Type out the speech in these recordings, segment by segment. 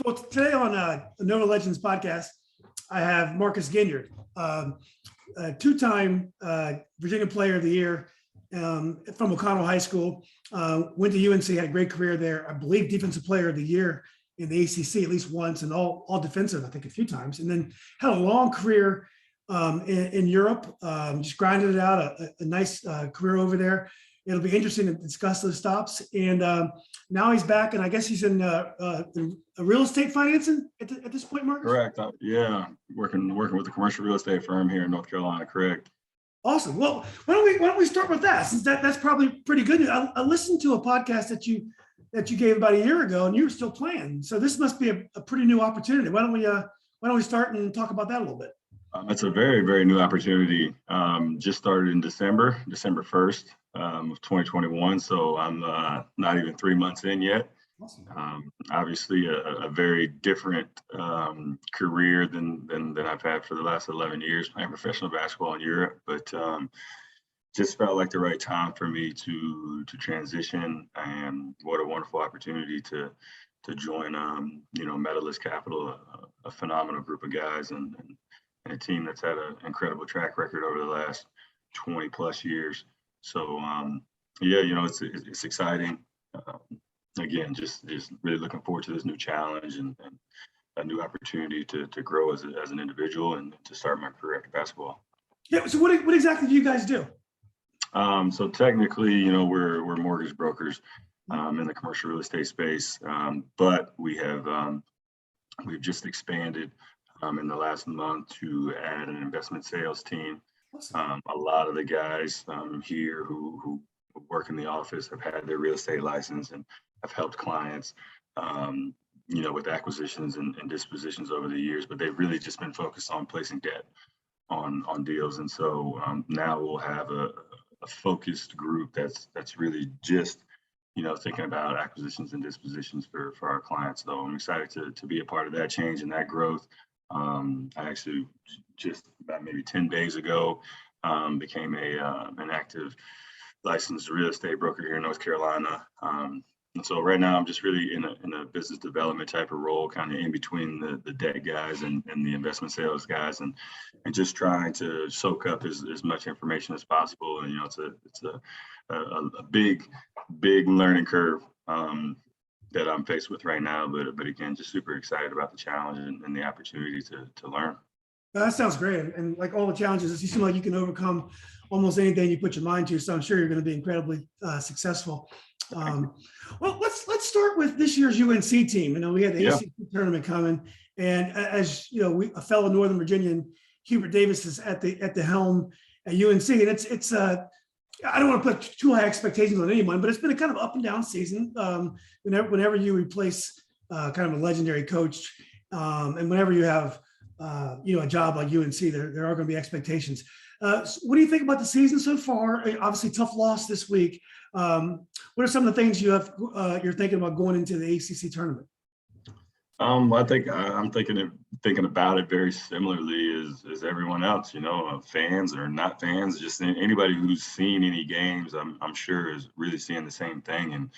Well, today on Nova Legends podcast, I have Marcus Ginyard, a two-time Virginia Player of the Year from O'Connell High School. Went to UNC, had a great career there. I believe Defensive Player of the Year in the ACC at least once, and all defensive, I think, a few times. And then had a long career in Europe. Just grinded it out, a nice career over there. It'll be interesting to discuss those stops. And now he's back, and I guess he's in real estate financing at this point, Marcus? Correct. Yeah, working with a commercial real estate firm here in North Carolina. Correct. Awesome. Well, why don't we start with that, since that's probably pretty good. I listened to a podcast that you gave about a year ago, and you were still playing. So this must be a pretty new opportunity. Why don't we start and talk about that a little bit? It's a very, very new opportunity. Just started in December 1st of 2021. So I'm not even 3 months in yet. Awesome. Obviously a very different career than I've had for the last 11 years playing professional basketball in Europe, but just felt like the right time for me to transition, and what a wonderful opportunity to join Medalist Capital, a phenomenal group of guys and a team that's had an incredible track record over the last 20 plus years. So it's exciting. Again, just really looking forward to this new challenge and a new opportunity to grow as an individual and to start my career after basketball. Yeah. So what exactly do you guys do? So technically, we're mortgage brokers in the commercial real estate space, but we've just expanded in the last month to add an investment sales team. Awesome. A lot of the guys here who work in the office have had their real estate license and have helped clients, with acquisitions and dispositions over the years, but they've really just been focused on placing debt on deals. And so now we'll have a focused group that's really just, thinking about acquisitions and dispositions for our clients. So I'm excited to be a part of that change and that growth. I actually just about maybe 10 days ago became an active licensed real estate broker here in North Carolina. And so right now I'm just really in a business development type of role, kind of in between the debt guys and the investment sales guys, and just trying to soak up as much information as possible. And it's a big learning curve that I'm faced with right now, but again, just super excited about the challenge and the opportunity to learn. That sounds great. And like all the challenges, you seem like you can overcome almost anything you put your mind to. So I'm sure you're going to be incredibly successful. Well, let's start with this year's UNC team. We had the ACC tournament coming, and as a fellow Northern Virginian, Hubert Davis is at the helm at UNC, and it's I don't want to put too high expectations on anyone, but it's been a kind of up and down season. Whenever you replace kind of a legendary coach, and whenever you have a job like UNC, there are going to be expectations. So what do you think about the season so far? Obviously, tough loss this week. What are some of the things you're thinking about going into the ACC tournament? I think I'm thinking about it very similarly as everyone else. Fans or not fans, just anybody who's seen any games, I'm sure is really seeing the same thing,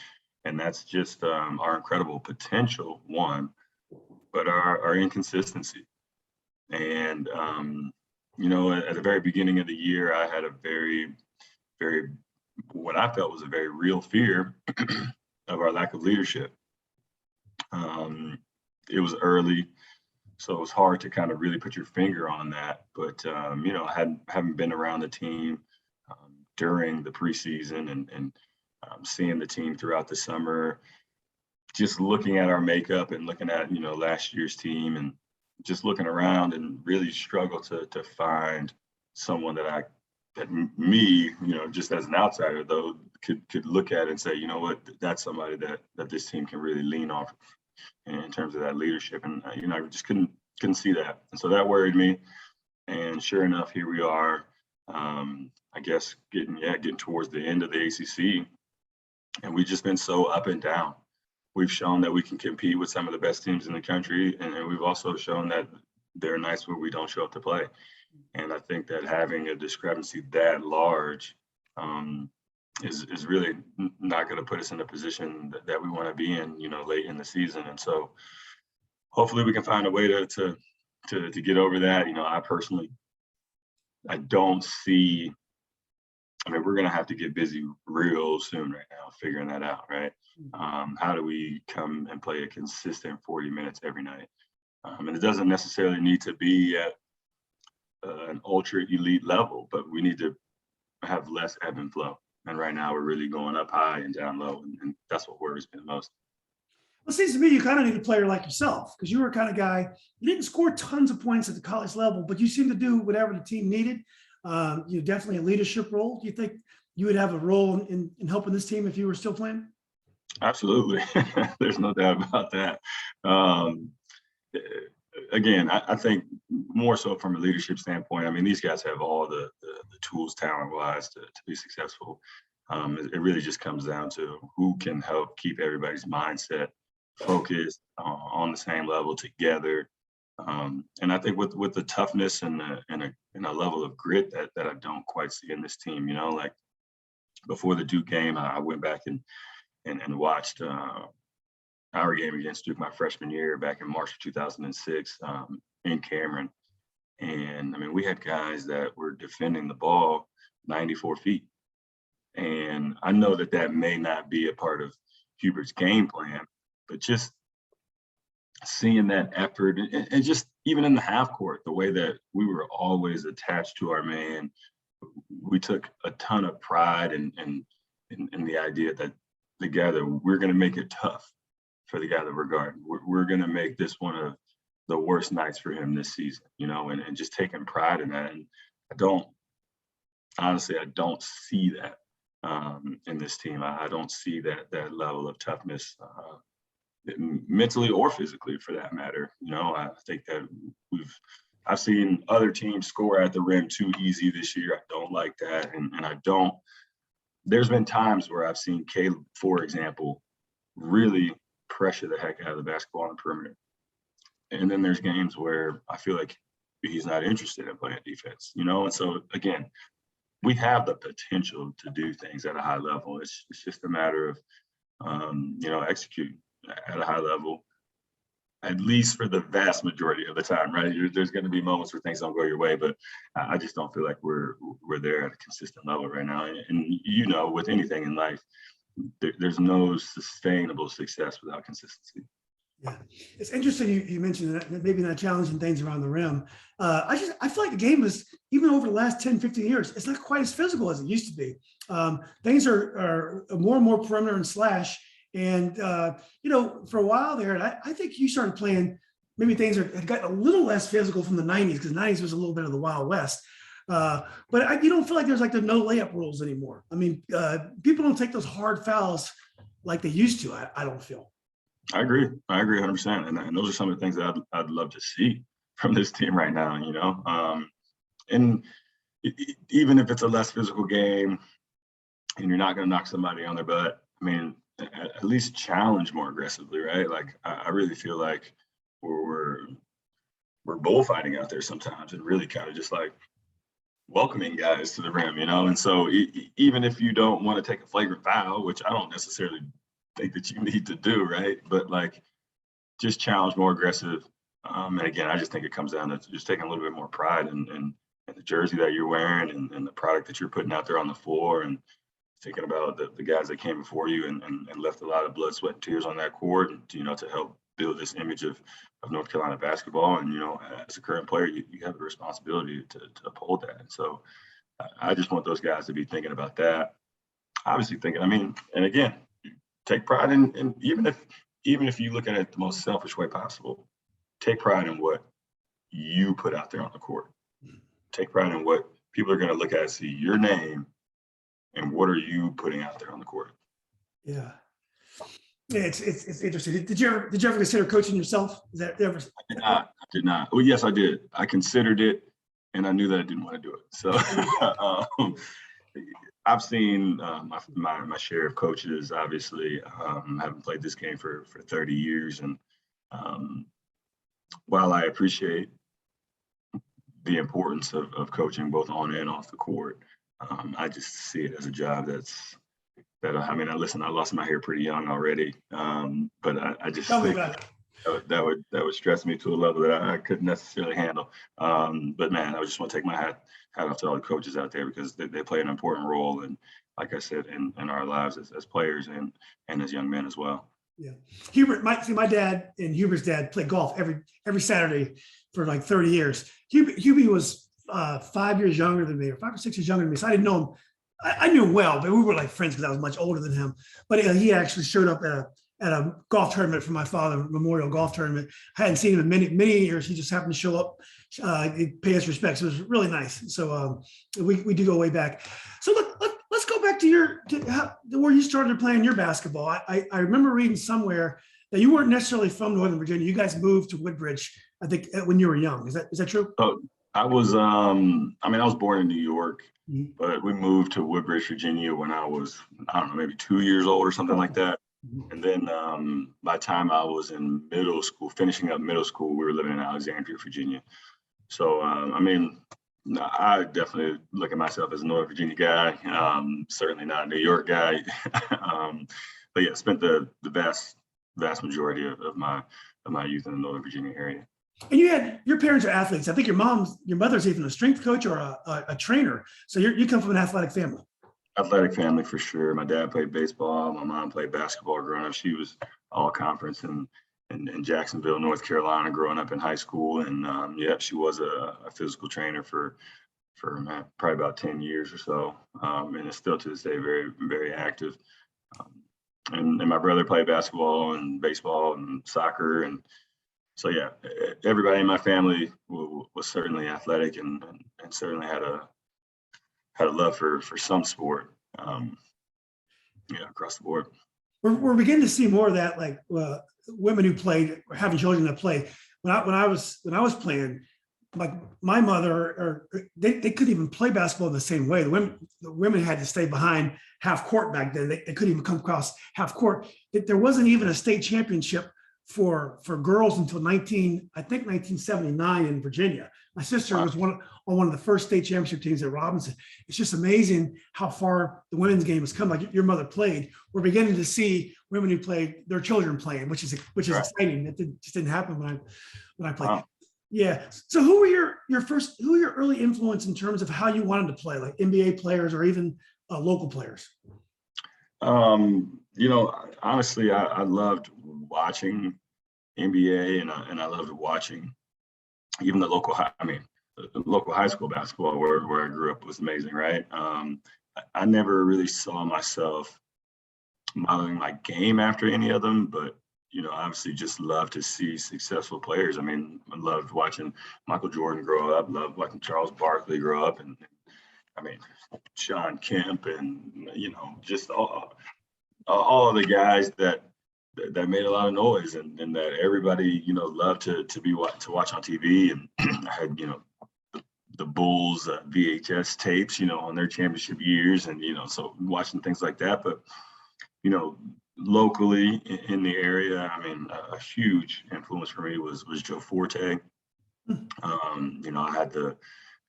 and that's just our incredible potential, one, but our inconsistency. And at the very beginning of the year, I had a very, very, what I felt was a very real fear of our lack of leadership. It was early, so it was hard to kind of really put your finger on that. But I haven't been around the team during the preseason and seeing the team throughout the summer, just looking at our makeup and looking at last year's team, and just looking around and really struggle to find someone that me, just as an outsider though, could look at and say, that's somebody that this team can really lean on in terms of that leadership. And I just couldn't see that, and so that worried me. And sure enough, here we are. I guess getting towards the end of the ACC, and we've just been so up and down. We've shown that we can compete with some of the best teams in the country, and we've also shown that there are nights where we don't show up to play. And I think that having a discrepancy that large is really not going to put us in a position that we want to be in, late in the season. And so hopefully we can find a way to get over that. I don't see. I mean, we're going to have to get busy real soon right now, figuring that out, right? How do we come and play a consistent 40 minutes every night? And it doesn't necessarily need to be at an ultra elite level, but we need to have less ebb and flow. And right now we're really going up high and down low. And that's what worries me the most. Well, it seems to me you kind of need a player like yourself, because you were a kind of guy, you didn't score tons of points at the college level, but you seemed to do whatever the team needed. You're definitely a leadership role. Do you think you would have a role in helping this team if you were still playing? Absolutely. There's no doubt about that. Again, I think more so from a leadership standpoint. I mean, these guys have all the tools talent-wise to be successful. It really just comes down to who can help keep everybody's mindset focused on the same level together. And I think with the toughness and a level of grit that I don't quite see in this team, like before the Duke game, I went back and watched our game against Duke my freshman year back in March of 2006 in Cameron. And I mean, we had guys that were defending the ball 94 feet. And I know that may not be a part of Hubert's game plan, but just seeing that effort and just even in the half court, the way that we were always attached to our man, we took a ton of pride in the idea that together we're going to make it tough for the guy that we're guarding. We're going to make this one of the worst nights for him this season, and just taking pride in that. And I don't see that in this team. I don't see that level of toughness, mentally or physically, for that matter. I think that I've seen other teams score at the rim too easy this year. I don't like that, and I don't. There's been times where I've seen Caleb, for example, really pressure the heck out of the basketball on the perimeter, and then there's games where I feel like he's not interested in playing defense. And so again, we have the potential to do things at a high level. It's just a matter of executing at a high level, at least for the vast majority of the time, right? There's going to be moments where things don't go your way, but I just don't feel like we're there at a consistent level right now. And with anything in life, there's no sustainable success without consistency. Yeah, it's interesting you mentioned that maybe not challenging things around the rim. I feel like the game is, even over the last 10, 15 years, it's not quite as physical as it used to be. Things are more and more perimeter and slash. And, for a while there, and I think you started playing, maybe things had gotten a little less physical from the 90s, because the 90s was a little bit of the Wild West. But you don't feel like there's like the no layup rules anymore. I mean, people don't take those hard fouls like they used to, I don't feel. I agree 100%. And those are some of the things that I'd love to see from this team right now, and even if it's a less physical game and you're not going to knock somebody on their butt, I mean, at least challenge more aggressively, right? Like, I really feel like we're bullfighting out there sometimes, and really kind of just like welcoming guys to the rim, And so even if you don't want to take a flagrant foul, which I don't necessarily think that you need to do, right? But like, just challenge more aggressive. And again, I just think it comes down to just taking a little bit more pride in the jersey that you're wearing and the product that you're putting out there on the floor, and thinking about the guys that came before you and left a lot of blood, sweat, and tears on that court, and, to help build this image of North Carolina basketball. And, as a current player, you have the responsibility to uphold that. And so I just want those guys to be thinking about that. Obviously and again, take pride in even if you look at it the most selfish way possible, take pride in what you put out there on the court. Take pride in what people are going to look at and see your name, and what are you putting out there on the court? Yeah, it's interesting. Did you ever consider coaching yourself? Is that ever? I did not. Well, yes, I did. I considered it, and I knew that I didn't want to do it. So I've seen my share of coaches. Obviously, haven't played this game for 30 years, and while I appreciate the importance of coaching both on and off the court, I just see it as a job I lost my hair pretty young already. But I just think that would stress me to a level that I couldn't necessarily handle. But man, I just want to take my hat off to all the coaches out there because they play an important role, and like I said, in our lives as players and as young men as well. Yeah, Hubert, my dad and Hubert's dad played golf every Saturday for like 30 years. Hubie was 5 years younger than me, or 5 or 6 years younger than me, so I didn't know him. I knew him well, but we were like friends because I was much older than him. But he actually showed up at a golf tournament for my father, memorial golf tournament. I hadn't seen him in many years. He just happened to show up, pay us respects. It was really nice. So we do go way back. So let's go back to where you started playing your basketball. I remember reading somewhere that you weren't necessarily from Northern Virginia. You guys moved to Woodbridge, I think, when you were young. Is that true? Oh, I was I was born in New York, Mhm. but we moved to Woodbridge, Virginia when I was, I don't know, maybe 2 years old or something like that. Mhm. And then by the time I was in middle school, finishing up middle school, we were living in Alexandria, Virginia. So, I definitely look at myself as a Northern Virginia guy, certainly not a New York guy. But yeah, spent the vast majority of my youth in the Northern Virginia area. And your parents are athletes. I think your mother's even a strength coach or a trainer. So you come from an athletic family. Athletic family for sure. My dad played baseball. My mom played basketball growing up. She was all conference in Jacksonville, North Carolina, growing up in high school. And she was a physical trainer for probably about 10 years or so. And is still to this day very, very active. And my brother played basketball and baseball and soccer. And so, yeah, everybody in my family was certainly athletic and certainly had a love for some sport, across the board. We're beginning to see more of that, like women who played, or having children that play. When I was playing, like my mother, they couldn't even play basketball in the same way. The women had to stay behind half court back then. They couldn't even come across half court. There wasn't even a state championship for girls until 1979 in Virginia. My sister was on one of the first state championship teams at Robinson. It's just amazing how far the women's game has come. Like your mother played. We're beginning to see women who played, their children playing, which is exciting. It just didn't happen when I played. Wow. Yeah. So who were your early influence in terms of how you wanted to play, like NBA players or even local players? Honestly, I loved watching NBA and I loved watching even the local high school basketball where I grew up was amazing, right? I never really saw myself modeling my game after any of them, but obviously just love to see successful players. I mean, I loved watching Michael Jordan grow up, loved watching Charles Barkley grow up, and Sean Kemp, and just all of the guys that made a lot of noise and that everybody loved to watch on TV. And I had the Bulls VHS tapes on their championship years, and so watching things like that. But locally in the area, a huge influence for me was Joe Forte. I had the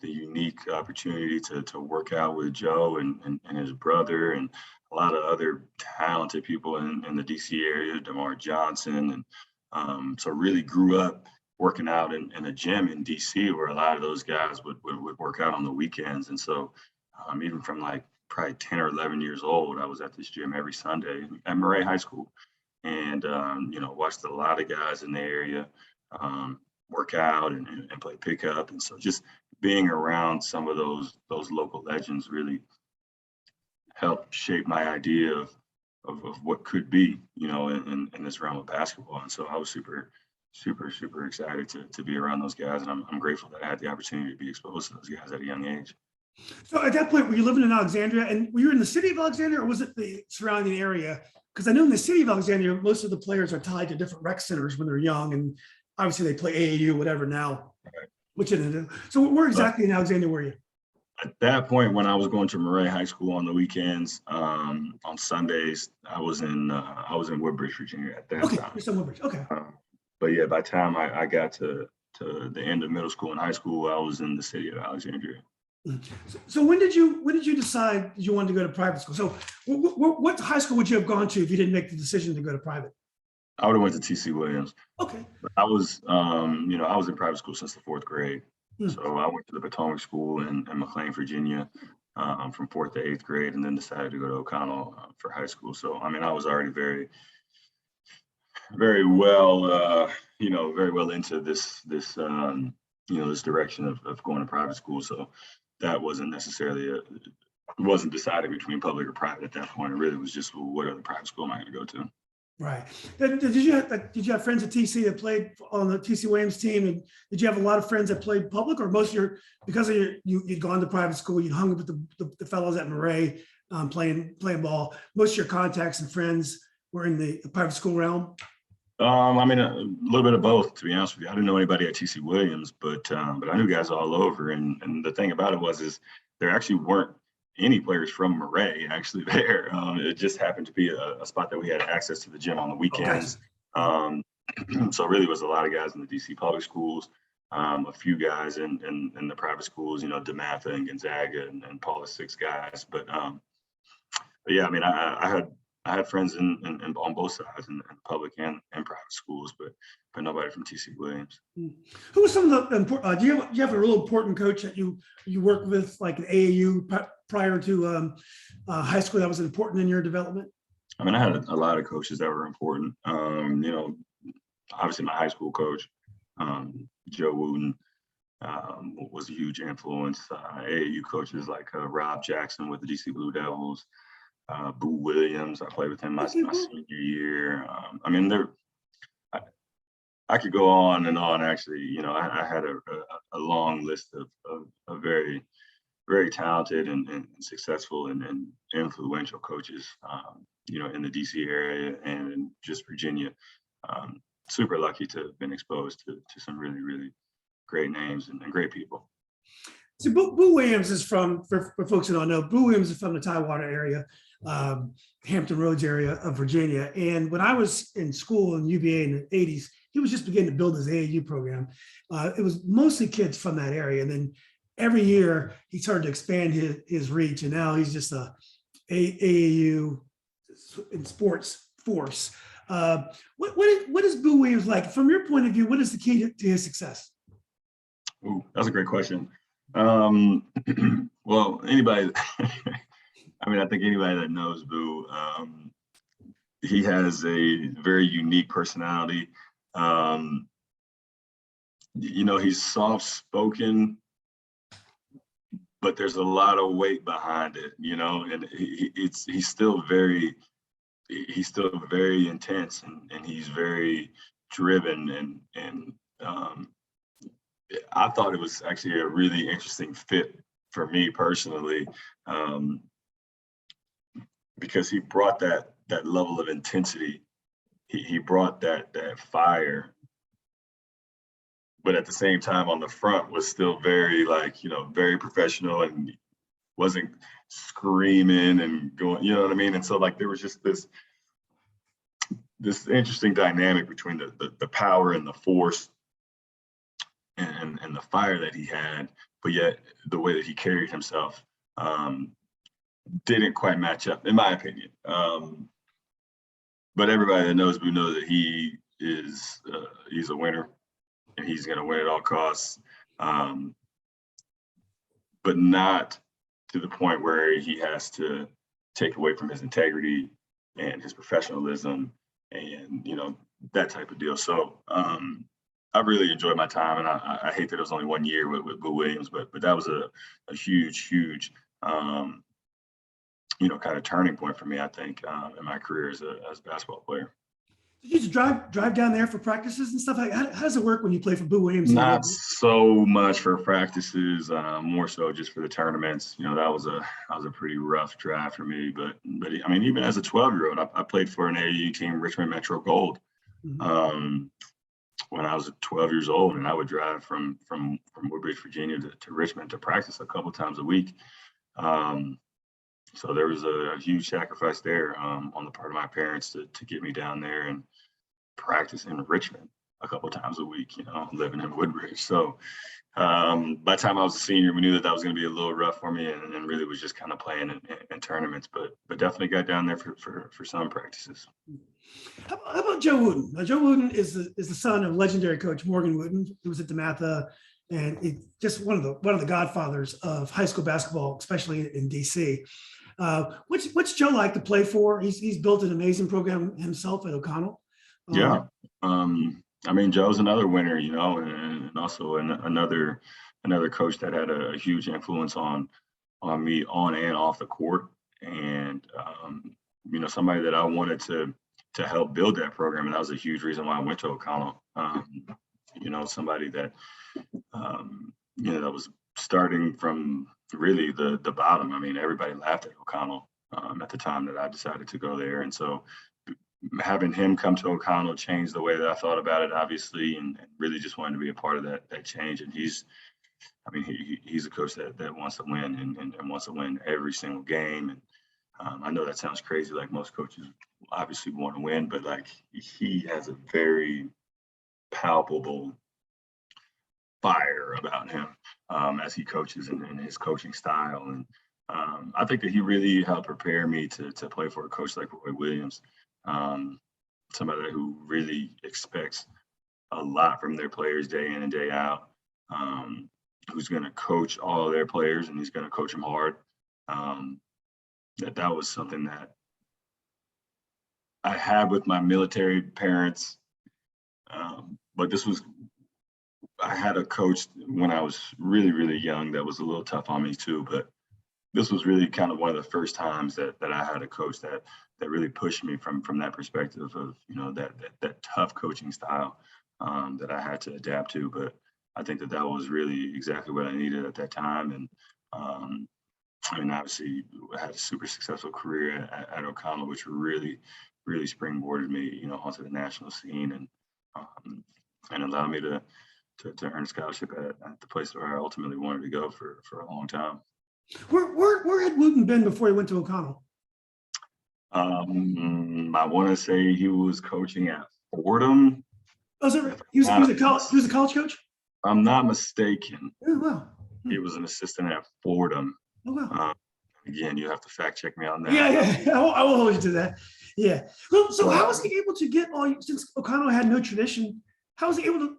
unique opportunity to work out with Joe and his brother and a lot of other talented people in the DC area, DeMar Johnson. And so really grew up working out in a gym in DC where a lot of those guys would work out on the weekends. And so even from like probably 10 or 11 years old, I was at this gym every Sunday at Murray High School, and watched a lot of guys in the area work out and play pickup. And so just being around some of those local legends really helped shape my idea of what could be, in this realm of basketball. And so I was super excited to be around those guys, and I'm grateful that I had the opportunity to be exposed to those guys at a young age. So at that point, were you living in Alexandria, and were you in the city of Alexandria, or was it the surrounding area? Because I know in the city of Alexandria, most of the players are tied to different rec centers when they're young, and obviously they play AAU, whatever now. Right. Which it is. So where exactly in Alexandria were you? At that point, when I was going to Murray High School on the weekends, on Sundays, I was in Woodbridge, Virginia at that time. You're in Woodbridge. Okay. But yeah, by the time I got to the end of middle school and high school, I was in the city of Alexandria. So when did you decide you wanted to go to private school? So what high school would you have gone to if you didn't make the decision to go to private? I would have went to TC Williams. Okay. I was, I was in private school since the fourth grade. Hmm. So I went to the Potomac School in McLean, Virginia, from fourth to eighth grade, and then decided to go to O'Connell for high school. So, I mean, I was already very well, very well into this direction of going to private school. So that wasn't necessarily it wasn't decided between public or private at that point. It really was just, well, what other private school am I going to go to? Right. Did you have friends at TC that played on the TC Williams team? And did you have a lot of friends that played public, or most of because of you'd gone to private school, you'd hung with the fellows at Murray playing ball. Most of your contacts and friends were in the private school realm. I mean, a little bit of both, to be honest with you. I didn't know anybody at TC Williams, but I knew guys all over. And the thing about it is there actually weren't any players from Murray actually there. It just happened to be a spot that we had access to the gym on the weekends. So really was a lot of guys in the DC public schools, a few guys in the private schools, DeMatha and Gonzaga and Paulus 6 guys. But yeah, I mean, I had friends on both sides, in public and private schools, but nobody from TC Williams. Who was some of the important? Do you have a real important coach that you worked with, like an AAU prior to high school, that was important in your development? I mean, I had a lot of coaches that were important. Obviously my high school coach, Joe Wooten, was a huge influence. AAU coaches like Rob Jackson with the DC Blue Devils. Boo Williams, I played with him my senior year. I mean, I could go on and on. Actually, I had a long list of very, very talented and successful and influential coaches, in the DC area and in just Virginia. Super lucky to have been exposed to some really, really great names and great people. So Boo Williams is for folks who don't know, Boo Williams is from the Tidewater area, Hampton Roads area of Virginia. And when I was in school in UVA in the 80s, he was just beginning to build his AAU program. It was mostly kids from that area. And then every year he started to expand his reach. And now he's just a AAU in sports force. What is Boo Williams like? From your point of view, what is the key to his success? Ooh, that's a great question. Well, anybody, I think anybody that knows Boo, he has a very unique personality. He's soft-spoken, but there's a lot of weight behind it, and he's still very intense and he's very driven and I thought it was actually a really interesting fit for me personally, because he brought that level of intensity. He brought that fire, but at the same time on the front was still very very professional and wasn't screaming and going, you know what I mean? And so there was just this interesting dynamic between the power and the force and the fire that he had, but yet the way that he carried himself didn't quite match up, in my opinion. But everybody that knows Boo knows that he's a winner and he's going to win at all costs, but not to the point where he has to take away from his integrity and his professionalism and that type of deal. So I really enjoyed my time, and I hate that it was only 1 year with Boo Williams, but that was a huge kind of turning point for me, I think, in my career as a basketball player. Did you just drive down there for practices and stuff? How does it work when you play for Boo Williams? Not so much for practices, more so just for the tournaments. That was a pretty rough drive for me. But I mean, even as a 12-year-old, I played for an AAU team, Richmond Metro Gold. Mm-hmm. When I was 12 years old, and I would drive from Woodbridge, Virginia to Richmond to practice a couple times a week. So there was a huge sacrifice there on the part of my parents to get me down there and practice in Richmond. a couple times a week, living in Woodbridge. So by the time I was a senior, we knew that was going to be a little rough for me, and really was just kind of playing in tournaments, but definitely got down there for some practices. How about Joe Wooten? Now, Joe Wooten is the son of legendary coach Morgan Wooten, who was at DeMatha, and just one of the godfathers of high school basketball, especially in DC. What's Joe like to play for? He's built an amazing program himself at O'Connell. Yeah. I mean, Joe's another winner, and also another coach that had a huge influence on me on and off the court. And, somebody that I wanted to help build that program. And that was a huge reason why I went to O'Connell. Somebody that, that was starting from really the bottom. I mean, everybody laughed at O'Connell at the time that I decided to go there. And so having him come to O'Connell changed the way that I thought about it, obviously, and really just wanted to be a part of that change. And he's a coach that wants to win and wants to win every single game. And I know that sounds crazy, like most coaches obviously want to win, but like he has a very palpable fire about him as he coaches and his coaching style. And I think that he really helped prepare me to play for a coach like Roy Williams, somebody who really expects a lot from their players day in and day out, who's going to coach all of their players, and he's going to coach them hard. That was something that I had with my military parents, but I had a coach when I was really, really young that was a little tough on me too, but this was really kind of one of the first times that I had a coach that really pushed me from that perspective of, that tough coaching style that I had to adapt to. But I think that was really exactly what I needed at that time. And obviously I had a super successful career at O'Connell, which really, really springboarded me, onto the national scene and allowed me to earn a scholarship at the place where I ultimately wanted to go for a long time. Where had Wooten been before he went to O'Connell? I want to say he was coaching at Fordham. Oh, so he was a college coach? I'm not mistaken. Oh, wow. He was an assistant at Fordham. Oh, wow. Again, you have to fact check me on that. Yeah. I will hold you to that. Yeah. Well, so how was he able to get since O'Connell had no tradition, how was he able to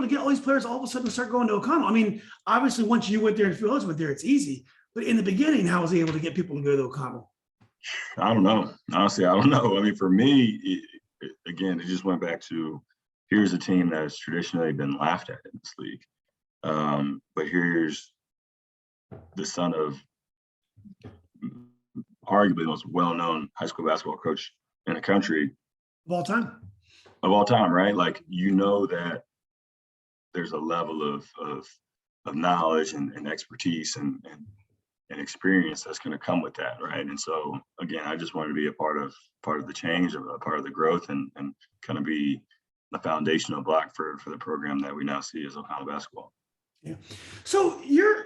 get all these players all of a sudden to start going to O'Connell? I mean, obviously once you went there and Phil Ellis went there, it's easy. But in the beginning, how was he able to get people to go to O'Connell? I don't know. Honestly, I don't know. I mean, for me, it just went back to, here's a team that has traditionally been laughed at in this league. But here's the son of arguably the most well-known high school basketball coach in the country. Of all time, right? Like, that there's a level of knowledge and expertise and experience that's going to come with that, right? And so again, I just wanted to be a part of the change, a part of the growth, and kind of be the foundational block for the program that we now see as O'Connell basketball. Yeah. So your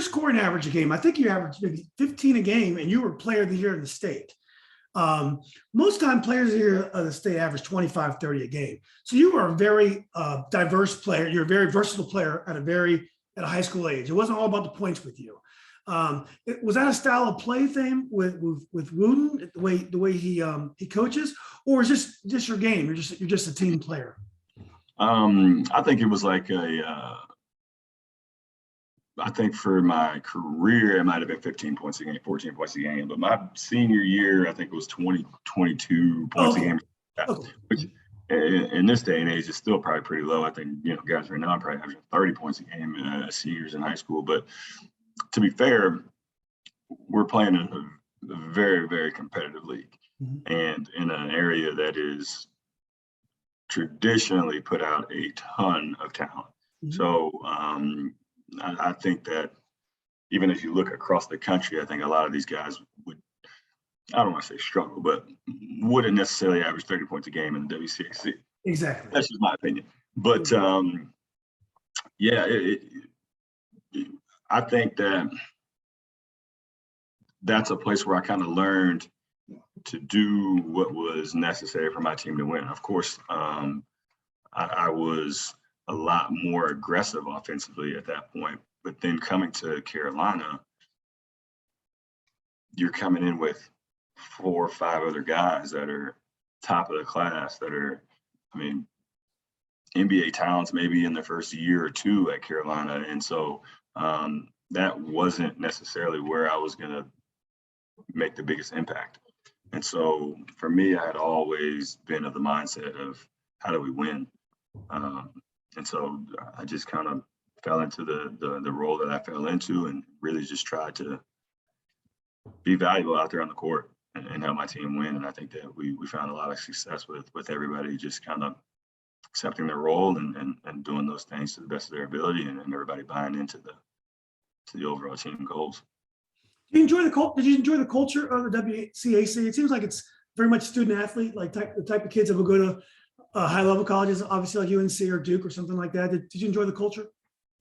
scoring average a game, I think you averaged maybe 15 a game, and you were player of the year in the state. Most time players of the year of the state average 25, 30 a game. So you were a very diverse player. You're a very versatile player at a high school age. It wasn't all about the points with you. Was that a style of play thing with Wooten, the way he coaches, or is this just your game? You're just a team player? I think it was like I think for my career, it might have been 15 points a game, 14 points a game. But my senior year, I think it was 22 points a game, which in this day and age is still probably pretty low. I think, guys right now are probably averaging 30 points a game as seniors in high school. But to be fair, we're playing in a very, very competitive league, and in an area that is traditionally put out a ton of talent. So I think that even if you look across the country, I think a lot of these guys would, I don't want to say struggle, but wouldn't necessarily average 30 points a game in the WCAC. Exactly. That's just my opinion. But I think that's a place where I kind of learned to do what was necessary for my team to win. Of course, I was a lot more aggressive offensively at that point. But then coming to Carolina, you're coming in with 4 or 5 other guys that are top of the class, that are, I mean, NBA talents maybe in the first year or two at Carolina. And so that wasn't necessarily where I was going to make the biggest impact. And so for me, I had always been of the mindset of how do we win? And so I just kind of fell into the role that I fell into, and really just tried to be valuable out there on the court and help my team win. And I think that we found a lot of success with everybody just kind of accepting their role and doing those things to the best of their ability, and everybody buying into the overall team goals. Did you enjoy the culture of the WCAC? It seems like it's very much student athlete, like the type of kids that will go to high level colleges, obviously like UNC or Duke or something like that. Did you enjoy the culture?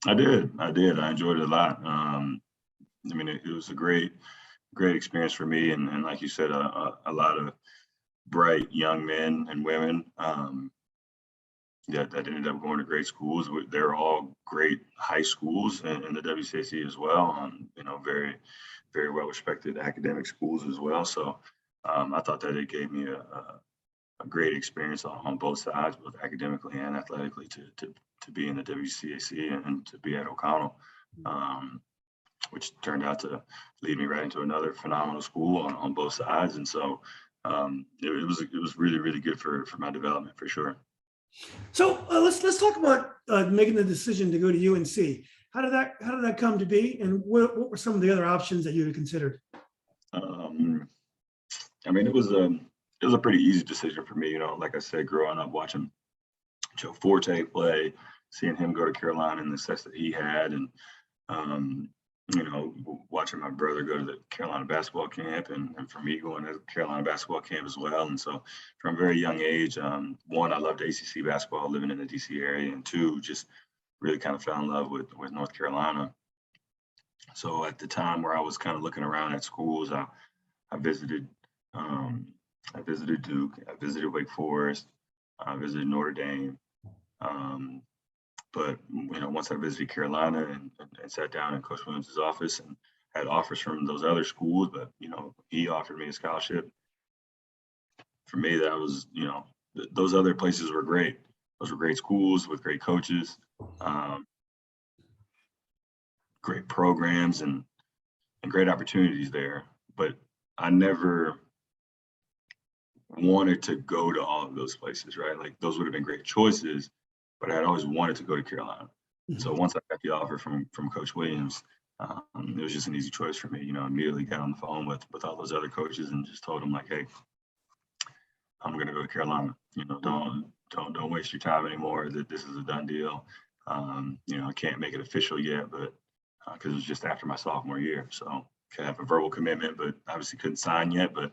I did. I enjoyed it a lot. I mean, it was a great experience for me, and like you said, a lot of bright young men and women that ended up going to great schools. They're all great high schools in the WCAC as well. You know, very, very well respected academic schools as well. So I thought that it gave me a great experience on both sides, both academically and athletically, to be in the WCAC and to be at O'Connell, which turned out to lead me right into another phenomenal school on both sides. And so it was really, really good for my development, for sure. So let's talk about making the decision to go to UNC. How did that come to be, and what were some of the other options that you had considered? I mean, it was a pretty easy decision for me. You know, like I said, growing up watching Joe Forte play, seeing him go to Carolina and the success that he had, and you know, watching my brother go to the Carolina basketball camp, and for me going to the Carolina basketball camp as well. And so from a very young age, one, I loved ACC basketball living in the DC area, and two, just really kind of fell in love with North Carolina. So at the time where I was kind of looking around at schools, I visited Duke, I visited Wake Forest, I visited Notre Dame. But you know, once I visited Carolina and sat down in Coach Williams' office and had offers from those other schools, but you know, he offered me a scholarship. For me, that was, you know, those other places were great. Those were great schools with great coaches, great programs, and great opportunities there. But I never wanted to go to all of those places, right? Like those would have been great choices, but I had always wanted to go to Carolina. Mm-hmm. So once I got the offer from Coach Williams, it was just an easy choice for me. You know, immediately got on the phone with all those other coaches and just told them, like, hey, I'm going to go to Carolina. You know, don't waste your time anymore. That this is a done deal. You know, I can't make it official yet, but because it was just after my sophomore year, so I have a verbal commitment, but obviously couldn't sign yet. But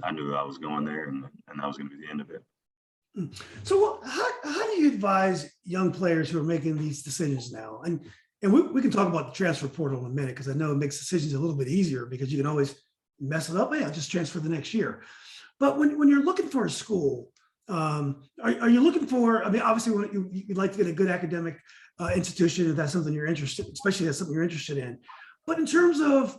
I knew I was going there, and that was going to be the end of it. So how do you advise young players who are making these decisions now? And we can talk about the transfer portal in a minute, because I know it makes decisions a little bit easier because you can always mess it up. Hey, I'll just transfer the next year. But when you're looking for a school, are you looking for, I mean, obviously you'd like to get a good academic institution if that's something you're interested, especially if that's something you're interested in. But in terms of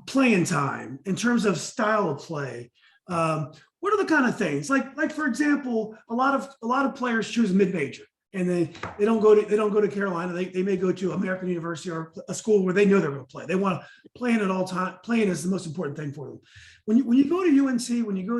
playing time, in terms of style of play, what are the kind of things like for example, a lot of players choose mid-major and they don't go to Carolina. They may go to American University or a school where they know they're going to play. They want to play in at all time. Playing is the most important thing for them. When you go to UNC, when you go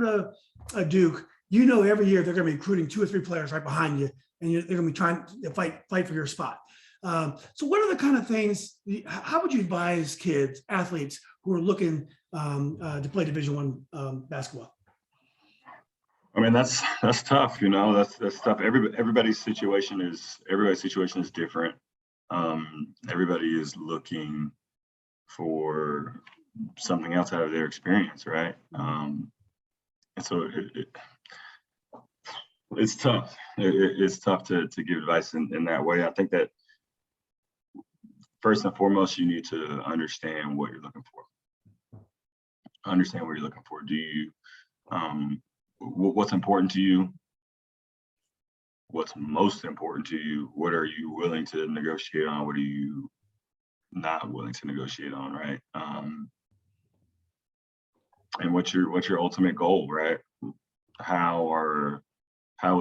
to Duke, you know every year they're going to be recruiting 2 or 3 players right behind you, and they're going to be trying to fight for your spot. So what are the kind of things? How would you advise kids, athletes who are looking to play Division I basketball? I mean, that's tough. You know, that's tough. Everybody's situation is different. Everybody is looking for something else out of their experience, right? And so it's tough. It's tough to give advice in that way. I think that first and foremost, you need to understand what you're looking for. Understand what you're looking for. Do you what's important to you? what's most important to you, what are you willing to negotiate on, what are you not willing to negotiate on, right? And what's your ultimate goal, right? How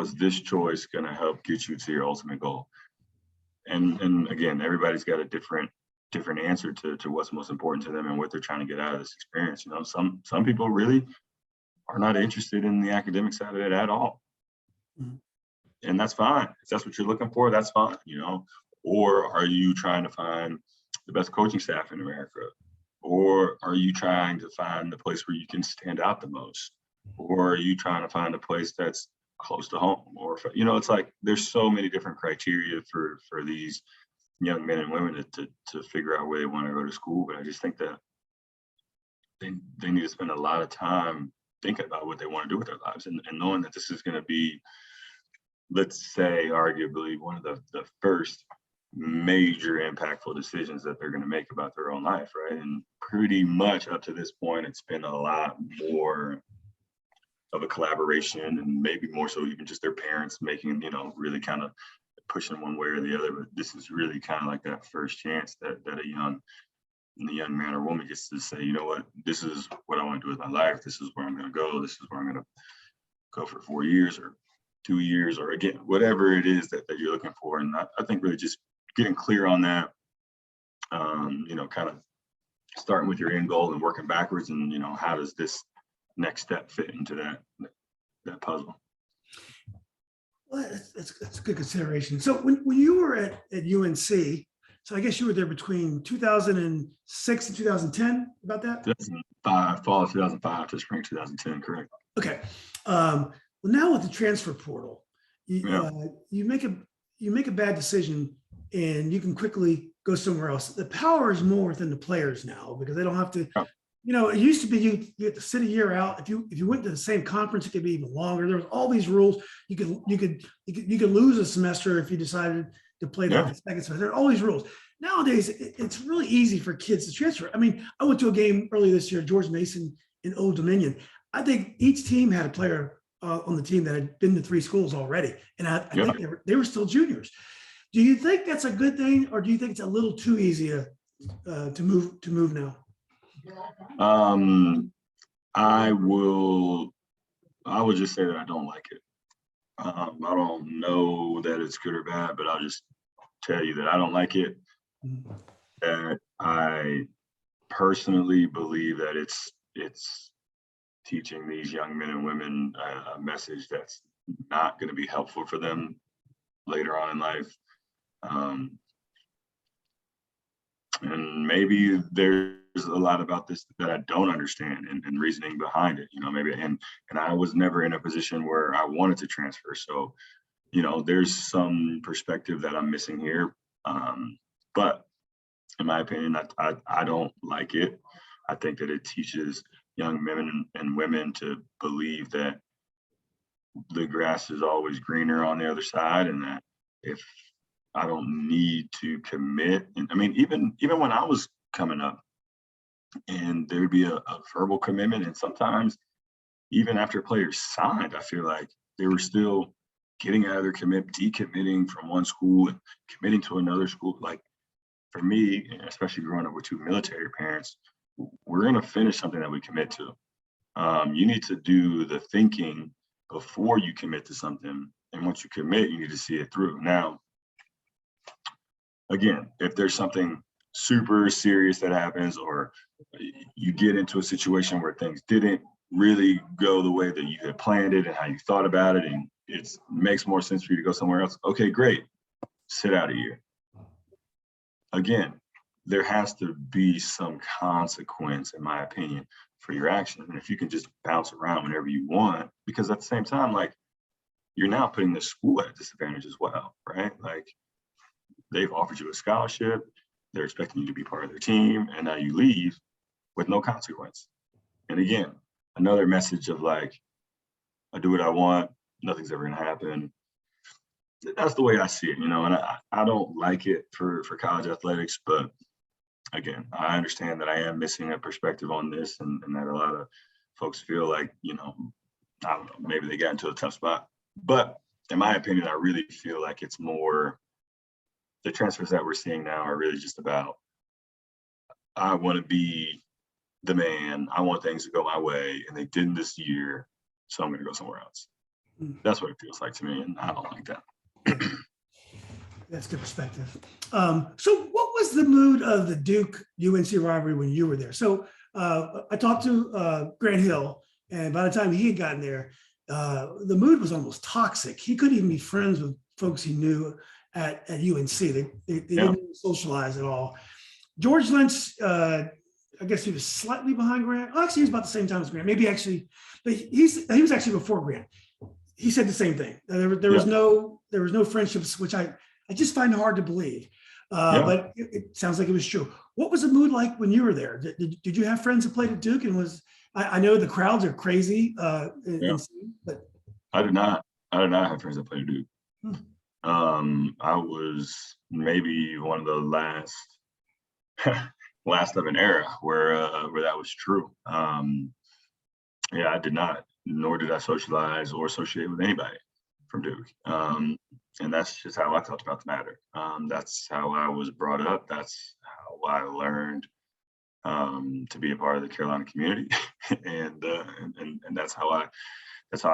is this choice going to help get you to your ultimate goal? And again, everybody's got a different answer to what's most important to them and what they're trying to get out of this experience. You know, some people really are not interested in the academic side of it at all. And that's fine. If that's what you're looking for, that's fine, you know. Or are you trying to find the best coaching staff in America? Or are you trying to find the place where you can stand out the most? Or are you trying to find a place that's close to home? Or, you know, it's like there's so many different criteria for these young men and women to figure out where they want to go to school. But I just think that they need to spend a lot of time thinking about what they want to do with their lives and knowing that this is going to be, let's say, arguably one of the first major impactful decisions that they're going to make about their own life, right? And pretty much up to this point, it's been a lot more of a collaboration, and maybe more so even just their parents making, you know, really kind of pushing one way or the other. But this is really kind of like that first chance that a young man or woman gets to say, you know what, this is what I want to do with my life. This is where I'm going to go. This is where I'm going to go for 4 years or 2 years, or again, whatever it is that you're looking for. And I think really just getting clear on that, you know, kind of starting with your end goal and working backwards, and, you know, how does this next step fit into that puzzle? Well, that's a good consideration. So when you were at UNC, so I guess you were there between 2006 and 2010, about that? 2005, fall of 2005 to spring 2010, correct. Okay. Well, now with the transfer portal, you make a bad decision and you can quickly go somewhere else. The power is more within the players now because they don't have to. You know, it used to be you had to sit a year out. If you went to the same conference, it could be even longer. There was all these rules. You could lose a semester if you decided to play the second semester. There are all these rules. Nowadays, it's really easy for kids to transfer. I mean, I went to a game earlier this year, George Mason in Old Dominion. I think each team had a player on the team that had been to 3 schools already, and I think they were still juniors. Do you think that's a good thing, or do you think it's a little too easy to move now? I would just say that I don't like it. I don't know that it's good or bad, but I'll just tell you that I don't like it. That I personally believe that it's teaching these young men and women a message that's not going to be helpful for them later on in life. And maybe there's a lot about this that I don't understand and reasoning behind it, you know, maybe, and I was never in a position where I wanted to transfer. So, you know, there's some perspective that I'm missing here. But in my opinion, I don't like it. I think that it teaches young men and women to believe that the grass is always greener on the other side, and that if I don't need to commit. And I mean, even when I was coming up, and there would be a verbal commitment, and sometimes even after players signed, I feel like they were still getting out of their decommitting from one school and committing to another school. Like for me, especially growing up with 2 military parents, we're going to finish something that we commit to. You need to do the thinking before you commit to something, and once you commit, you need to see it through. Now, again, if there's something super serious that happens, or you get into a situation where things didn't really go the way that you had planned it and how you thought about it, and it makes more sense for you to go somewhere else, okay, great, sit out a year. Again, there has to be some consequence, in my opinion, for your action. And if you can just bounce around whenever you want, because at the same time, like, you're now putting the school at a disadvantage as well, right? Like, they've offered you a scholarship, they're expecting you to be part of their team, and now you leave with no consequence. And again, another message of like, I do what I want, nothing's ever gonna happen. That's the way I see it, you know, and I don't like it for college athletics, but again, I understand that I am missing a perspective on this, and that a lot of folks feel like, you know, I don't know, maybe they got into a tough spot. But in my opinion, I really feel like it's more, the transfers that we're seeing now are really just about, I want to be the man. I want things to go my way, and they didn't this year, so I'm going to go somewhere else. That's what it feels like to me, and I don't like that. That's good perspective. So what was the mood of the Duke UNC rivalry when you were there? So I talked to Grant Hill, and by the time he had gotten there, the mood was almost toxic. He couldn't even be friends with folks he knew at UNC. They didn't socialize at all. George Lynch, I guess he was slightly behind Grant. Oh, actually, he was about the same time as Grant. Maybe actually, but he was actually before Grant. He said the same thing. There was no friendships, which I just find hard to believe. But it sounds like it was true. What was the mood like when you were there? Did you have friends that played at Duke? And I know the crowds are crazy. But I did not have friends that played at Duke. I was maybe one of the last of an era where that was true. I did not, nor did I socialize or associate with anybody from Duke. And that's just how I felt about the matter. That's how I was brought up. That's how I learned to be a part of the Carolina community, and that's how I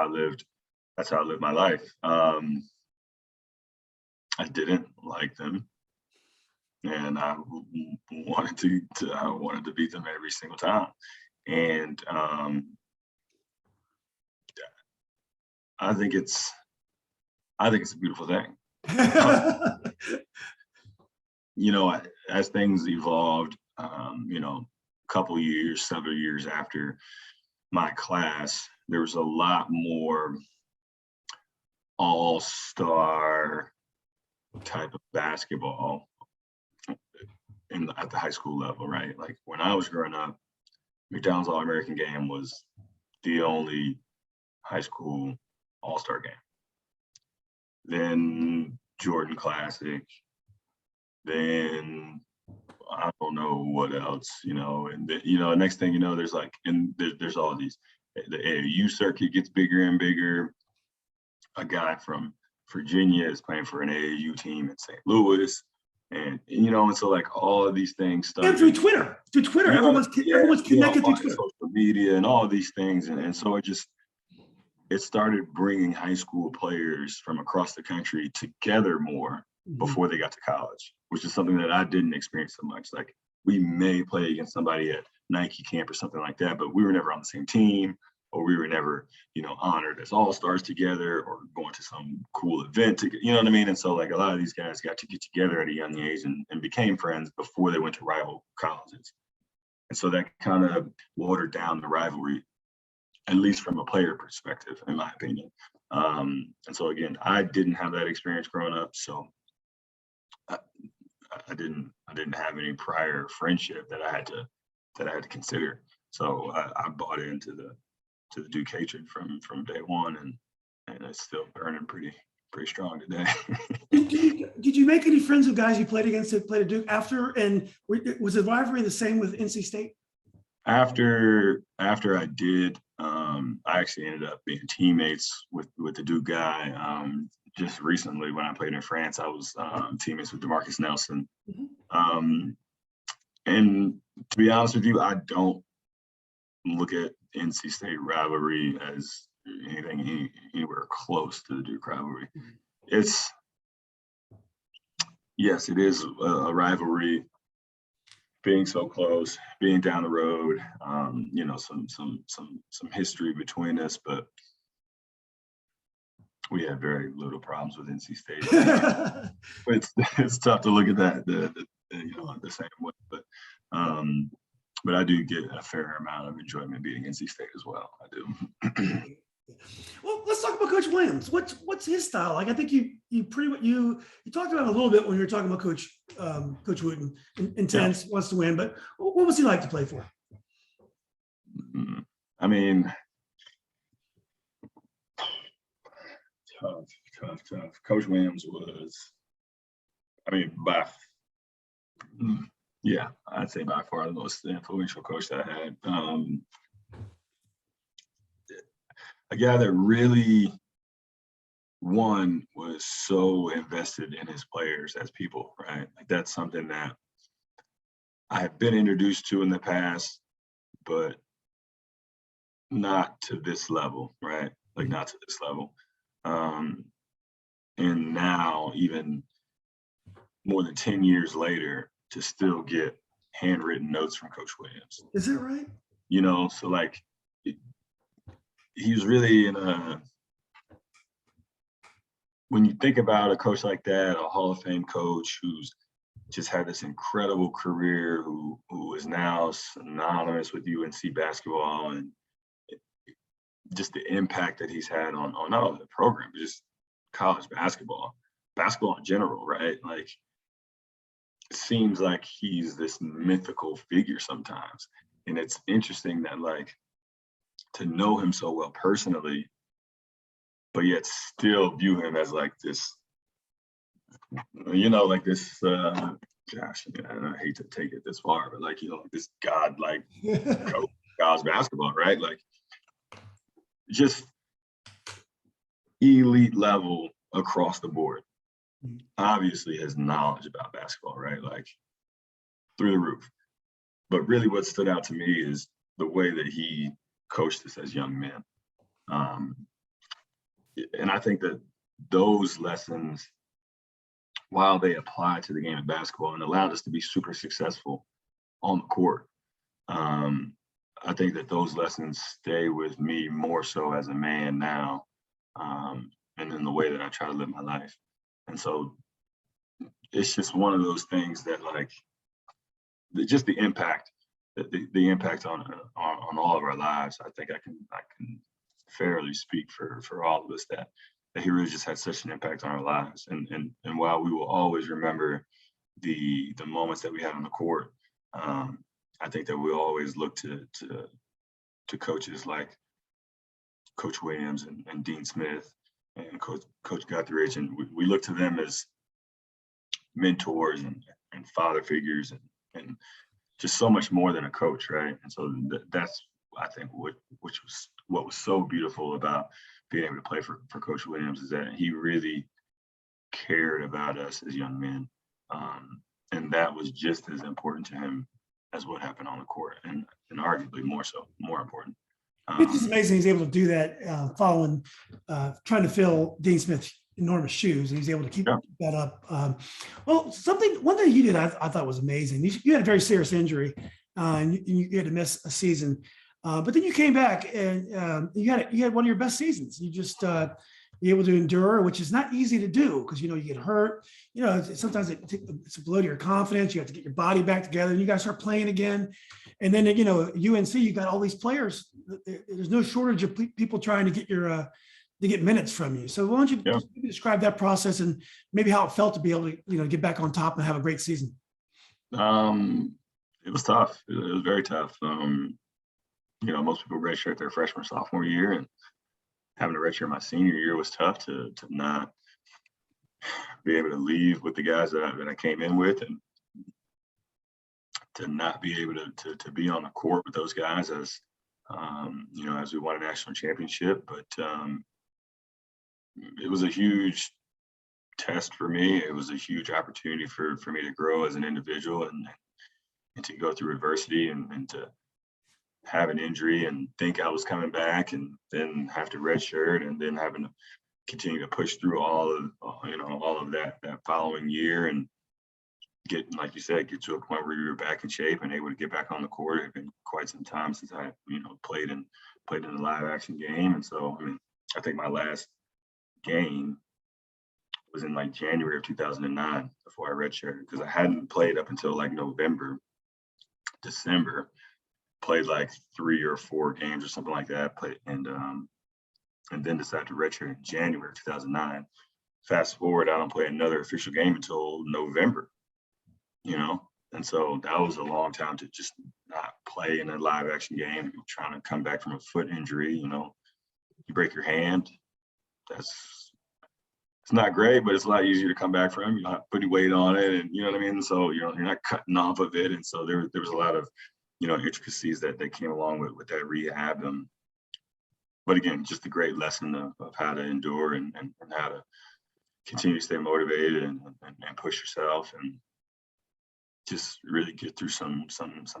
lived. That's how I lived my life. I didn't like them, and I wanted to beat them every single time. And I think it's a beautiful thing. As things evolved, several years after my class, there was a lot more all-star type of basketball at the high school level, right? Like when I was growing up, McDonald's All-American Game was the only high school all-star game. Then Jordan Classic, then I don't know what else, and next thing you know, there's there's all these, the AAU circuit gets bigger and bigger. A guy from Virginia is playing for an AAU team in St. Louis. And so like all of these things started. And through Twitter, everyone's connected through Twitter. Social media and all of these things. And so it started bringing high school players from across the country together more before they got to college, which is something that I didn't experience so much. Like we may play against somebody at Nike camp or something like that, but we were never on the same team, or we were never, honored as all-stars together or going to some cool event together, you know what I mean? And so like a lot of these guys got to get together at a young age and became friends before they went to rival colleges. And so that kind of watered down the rivalry, at least from a player perspective, in my opinion. And so again, I didn't have that experience growing up, so I didn't have any prior friendship that I had to consider. So I bought into the Duke hatred from day one, and it's still burning pretty strong today. Did you make any friends with guys you played against that played at Duke after? And was the rivalry the same with NC State? After I did, I actually ended up being teammates with the Duke guy. Just recently, when I played in France, I was teammates with DeMarcus Nelson. And to be honest with you, I don't look at NC State rivalry as anything anywhere close to the Duke rivalry. Yes, it is a rivalry, being so close, being down the road, some history between us, but we had very little problems with NC State. It's tough to look at that the same way, but I do get a fair amount of enjoyment beating NC State as well. I do. Well, let's talk about Coach Williams. What's his style like? I think you talked about it a little bit when you were talking about Coach Wooten. Intense, wants to win, but what was he like to play for? I mean, tough. Coach Williams was, I'd say by far the most influential coach that I had. A guy that really one was so invested in his players as people, right? Like that's something that I have been introduced to in the past, but not to this level, right? Like not to this level. And now, even more than 10 years later, to still get handwritten notes from Coach Williams. Is that right? You know, so like he was really in a, when you think about a coach like that, a Hall of Fame coach who's just had this incredible career, who is now synonymous with UNC basketball, and just the impact that he's had on not only the program, but just college basketball in general, right? Like it seems like he's this mythical figure sometimes. And it's interesting that like to know him so well personally, but yet still view him as like this, you know, like this, gosh, I hate to take it this far, but like, you know, like this God, like college basketball, right? Like just elite level across the board. Obviously his knowledge about basketball, right? Like through the roof. But really what stood out to me is the way that he coached us as young men. And I think that those lessons, while they apply to the game of basketball and allowed us to be super successful on the court, I think that those lessons stay with me more so as a man now, and in the way that I try to live my life. And so it's just one of those things that like, just the impact, the impact on all of our lives. I think I can fairly speak for all of us that he really just had such an impact on our lives. And while we will always remember the moments that we had on the court, I think that we always look to coaches like Coach Williams and Dean Smith and Coach Guthridge, and we look to them as mentors and father figures and just so much more than a coach, right? And so that's, I think, what was so beautiful about being able to play for Coach Williams, is that he really cared about us as young men, and that was just as important to him as what happened on the court, and arguably more important. It's just amazing he's able to do that, following, trying to fill Dean Smith's enormous shoes, and he's able to keep that up. Well, one thing you did I thought was amazing. You had a very serious injury, and you had to miss a season, but then you came back and you had one of your best seasons. You just be able to endure, which is not easy to do because you get hurt. Sometimes it's a blow to your confidence. You have to get your body back together, and you got to start playing again. And then UNC, you got all these players. There's no shortage of people trying to get to get minutes from you. So why don't you just describe that process and maybe how it felt to be able to get back on top and have a great season? It was tough. It was very tough. Most people redshirt their freshman, sophomore year, and having to redshirt my senior year was tough to not be able to leave with the guys that I came in with, and to not be able to be on the court with those guys as we won a national championship. But it was a huge test for me. It was a huge opportunity for me to grow as an individual and to go through adversity and to have an injury and think I was coming back, and then have to redshirt, and then having to continue to push through all of that following year, and get, like you said, get to a point where you were back in shape and able to get back on the court. It had been quite some time since I played in a live action game. And so I think my last game was in like January of 2009 before I redshirted, because I hadn't played up until like November, December. Played like 3 or 4 games or something like that. And then decided to redshirt in January of 2009. Fast forward, I don't play another official game until November. And so that was a long time to just not play in a live action game. You're trying to come back from a foot injury. You break your hand. It's not great, but it's a lot easier to come back from. You're not putting weight on it, and you know what I mean. So you're not cutting off of it, and so there was a lot of intricacies that came along with that rehab. but again, just a great lesson of how to endure and how to continue to stay motivated and push yourself and just really get through some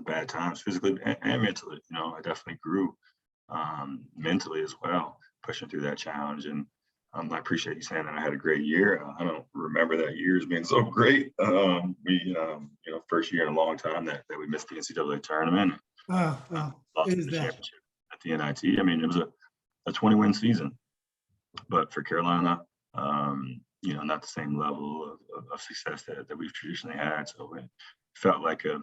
bad times physically and mentally. You know, I definitely grew mentally as well, pushing through that challenge. And I appreciate you saying that I had a great year. I don't remember that year as being so great. First year in a long time that we missed the NCAA tournament. Wow. Lost It the is that. championship at the NIT. I mean, it was a 20-win season, but for Carolina, not the same level of success that we've traditionally had. So it felt like a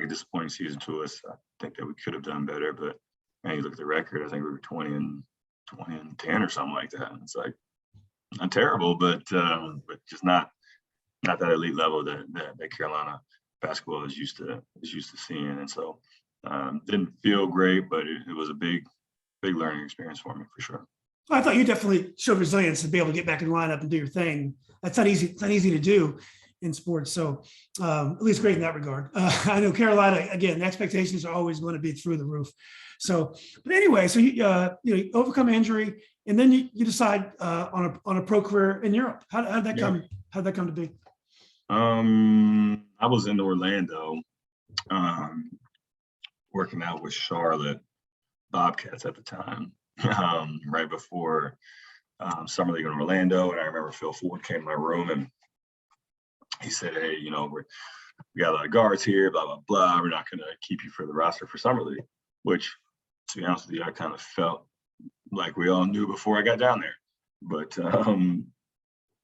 disappointing season to us. I think that we could have done better, but man, you look at the record, I think we were 20-10 or something like that. And it's like not terrible, but just not that elite level that Carolina basketball is used to seeing. And so didn't feel great, but it was a big learning experience for me for sure. I thought you definitely showed resilience to be able to get back in the lineup and do your thing. That's not easy. It's not easy to do in sports. So at least great in that regard. I know Carolina, again, the expectations are always going to be through the roof. So, but anyway, so you overcome injury, and then you decide on a pro career in Europe. How did that come? How did that come to be? I was in Orlando, working out with Charlotte Bobcats at the time, right before Summer League in Orlando. And I remember Phil Ford came to my room and he said, "Hey, we got a lot of guards here, blah, blah, blah. We're not going to keep you for the roster for Summer League," which, to be honest with you, I kind of felt like we all knew before I got down there. But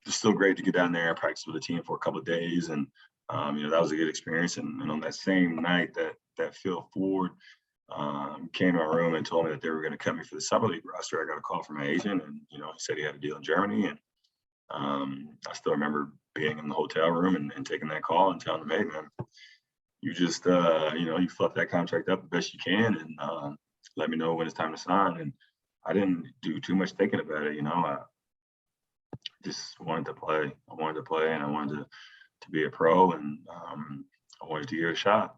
it's still great to get down there and practice with the team for a couple of days. And, that was a good experience. And on that same night that Phil Ford came to my room and told me that they were going to cut me for the Summer League roster, I got a call from my agent, and, he said he had a deal in Germany. And I still remember being in the hotel room and taking that call and telling them, "Hey, man, you just, you fluff that contract up the best you can and let me know when it's time to sign." And I didn't do too much thinking about it. I just wanted to play. I wanted to play, and I wanted to be a pro, and I wanted to give it a shot.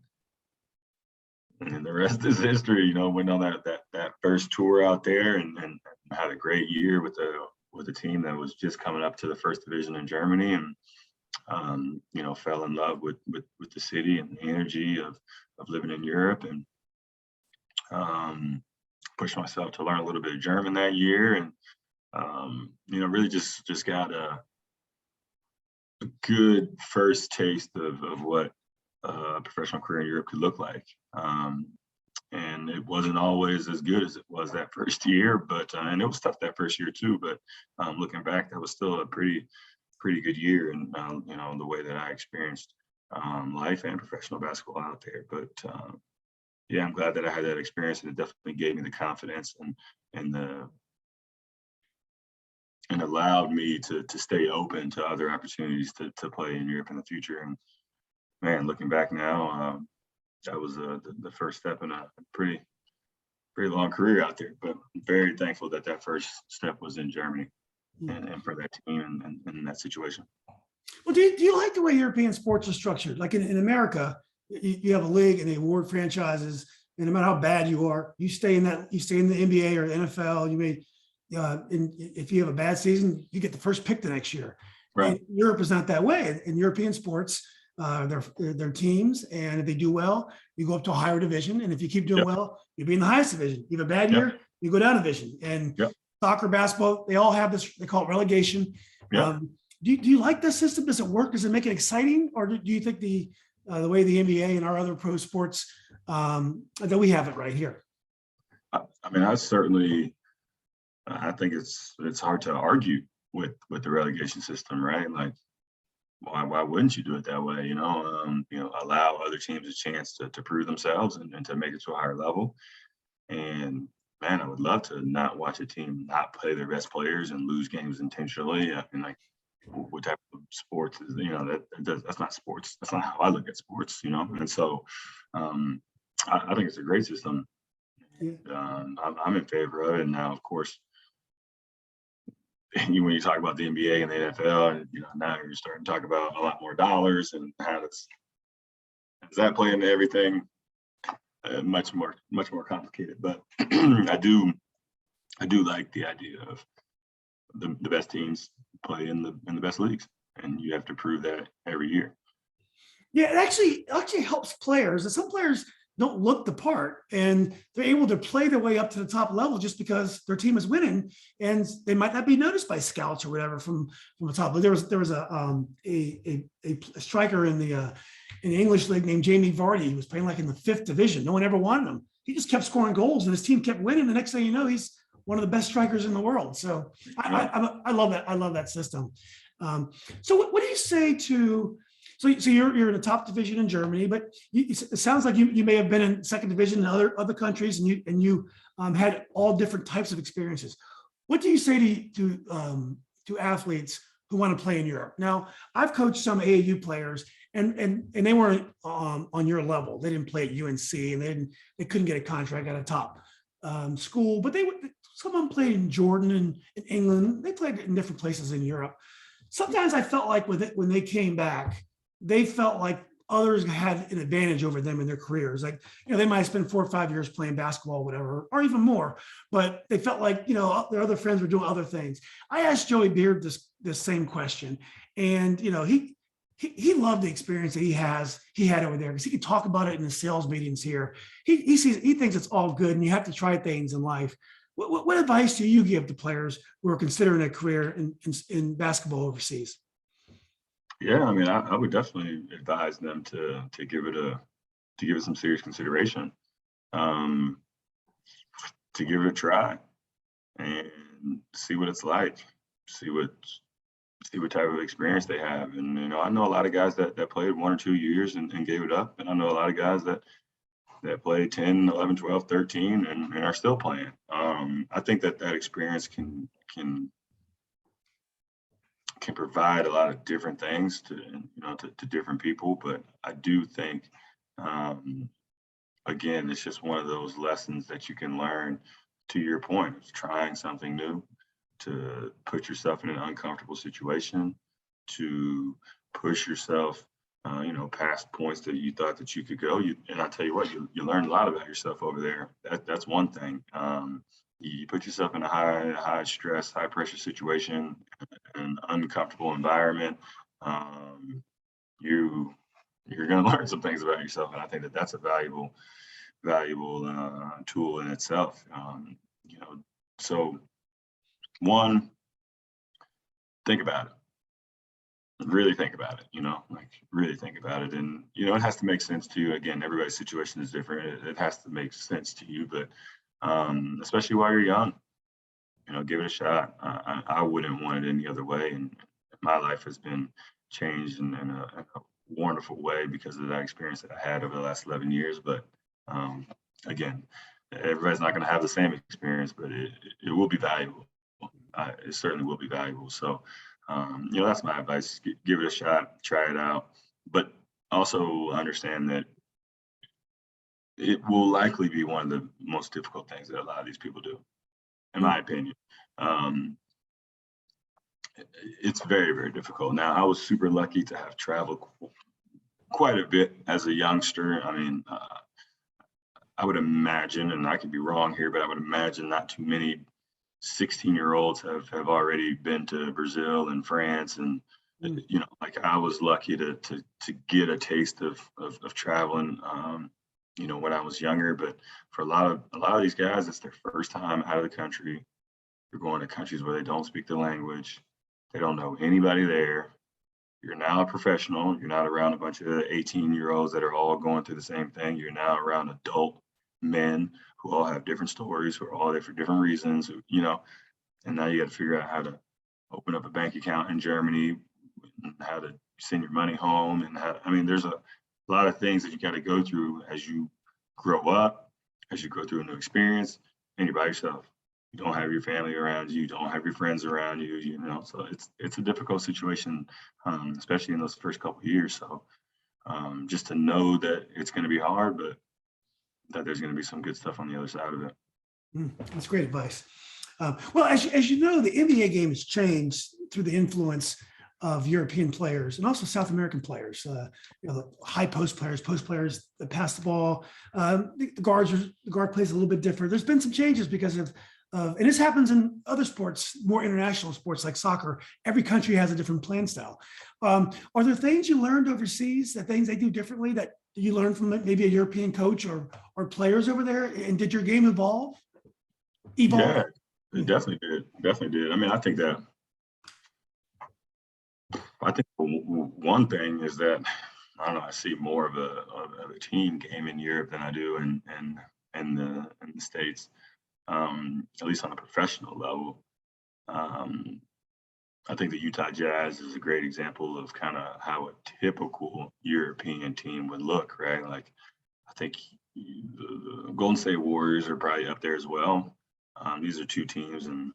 And the rest is history. Went on that first tour out there and had a great year with a team that was just coming up to the first division in Germany, and fell in love with the city and the energy of living in Europe, and pushed myself to learn a little bit of German that year, and really just got a good first taste of what a professional career in Europe could look like. And it wasn't always as good as it was that first year, but and it was tough that first year too. But looking back, that was still a pretty good year, and the way that I experienced life and professional basketball out there. But I'm glad that I had that experience, and it definitely gave me the confidence and allowed me to stay open to other opportunities to play in Europe in the future. And man, looking back now, that was the first step in a pretty long career out there. But I'm very thankful that first step was in Germany and for that team and in that situation. Well, do you like the way European sports are structured? Like in America, you have a league and they award franchises, and no matter how bad you are, you stay in the NBA or the NFL. You may, if you have a bad season, you get the first pick the next year. Right. And Europe is not that way. In European sports, their teams, and if they do well, you go up to a higher division, and if you keep doing well, you'll be in the highest division. You have a bad year, you go down a division. And soccer, basketball, they all have this. They call it relegation. Do you like this system? Does it work? Does it make it exciting, or do you think the way the NBA and our other pro sports that we have it right here? I mean, I think it's hard to argue with the relegation system, right? Like, why wouldn't you do it that way? Allow other teams a chance to prove themselves and to make it to a higher level. And man, I would love to not watch a team not play their best players and lose games intentionally. I mean, like, what type of sports is, that's not sports. That's not how I look at sports, And so I think it's a great system. I'm in favor of it. And now, of course, when you talk about the NBA and the NFL, and now you're starting to talk about a lot more dollars and how does that play into everything? Much more complicated. But I do I do like the idea of the best teams play in the best leagues, and you have to prove that every year. Yeah, it actually helps players. And some players don't look the part, and they're able to play their way up to the top level just because their team is winning, and they might not be noticed by scouts or whatever from the top. But there was a striker in the English league named Jamie Vardy. He was playing like in the 5th division. No one ever wanted him. He just kept scoring goals, and his team kept winning. The next thing you know, he's one of the best strikers in the world. So I love that. I love that system. So what do you say to? So you're in the top division in Germany, but it sounds like you may have been in second division in other countries, and you had all different types of experiences. What do you say to athletes who want to play in Europe? Now, I've coached some AAU players, and they weren't on your level. They didn't play at UNC, and they couldn't get a contract at a top school. But some of them played in Jordan and in England. They played in different places in Europe. Sometimes I felt like when they came back, they felt like others had an advantage over them in their careers. Like, they might have spent 4 or 5 years playing basketball, whatever, or even more, but they felt like, their other friends were doing other things. I asked Joey Beard this same question, and, he loved the experience that he had over there, because he could talk about it in the sales meetings here. He thinks it's all good, and you have to try things in life. What advice do you give to players who are considering a career in basketball overseas? Yeah, I mean, I would definitely advise them to give it some serious consideration, to give it a try and see what it's like, see what type of experience they have. And I know a lot of guys that played 1 or 2 years and gave it up, and I know a lot of guys that played 10, 11, 12, 13 and are still playing. I think that experience can provide a lot of different things to different people, but I do think, again, it's just one of those lessons that you can learn. To your point of trying something new, to put yourself in an uncomfortable situation, to push yourself, past points that you thought that you could go. And I tell you what, you learn a lot about yourself over there. That's one thing. You put yourself in a high stress, high pressure situation, an uncomfortable environment. You're going to learn some things about yourself, and I think that that's a valuable tool in itself. So one, think about it. Really think about it. Really think about it, and it has to make sense to you. Again, everybody's situation is different. It has to make sense to you, but especially while you're young, give it a shot. I wouldn't want it any other way, and my life has been changed in a wonderful way because of that experience that I had over the last 11 years. But again, everybody's not going to have the same experience, but it will be valuable. It certainly will be valuable. So, that's my advice. Give it a shot, try it out, but also understand that it will likely be one of the most difficult things that a lot of these people do, in my opinion. It's very, very difficult. Now, I was super lucky to have traveled quite a bit as a youngster. I mean, I would imagine, and I could be wrong here, but I would imagine not too many 16-year-olds have already been to Brazil and France, and I was lucky to get a taste of traveling, when I was younger. But for a lot of these guys, it's their first time out of the country. You're going to countries where they don't speak the language, they don't know anybody there. You're now a professional. You're not around a bunch of 18-year-olds that are all going through the same thing. You're now around adult men who all have different stories, who are all there for different reasons, and now you got to figure out how to open up a bank account in Germany, and how to send your money home, and there's a lot of things that you got to go through as you grow up, as you go through a new experience, and you're by yourself. You don't have your family around you, don't have your friends around you, so it's a difficult situation, especially in those first couple of years. So just to know that it's going to be hard, but that there's going to be some good stuff on the other side of it. That's great advice. Well, as you know, the NBA game has changed through the influence of European players and also South American players. The high post players that pass the ball. The guard plays a little bit different. There's been some changes because of and this happens in other sports, more international sports like soccer. Every country has a different playing style. Are there things you learned overseas, that things they do differently that you learned from maybe a European coach or players over there? And did your game evolve? Yeah, it definitely did. Definitely did. I mean, I think one thing is that I don't know. I see more of a team game in Europe than I do in the States. At least on a professional level. I think the Utah Jazz is a great example of kind of how a typical European team would look, right? Like, I think the Golden State Warriors are probably up there as well. These are two teams, and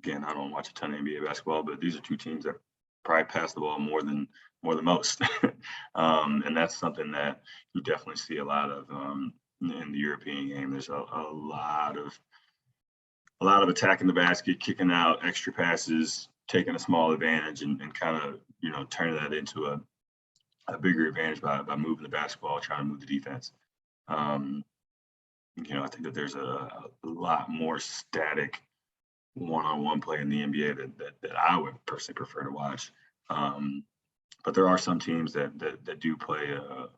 again, I don't watch a ton of NBA basketball, but these are two teams that probably pass the ball more than most, and that's something that you definitely see a lot of in the European game. There's a lot of attacking the basket, kicking out extra passes, taking a small advantage, and kind of turning that into a bigger advantage by moving the basketball, trying to move the defense. I think that there's a lot more static one-on-one play in the NBA that I would personally prefer to watch. But there are some teams that do play a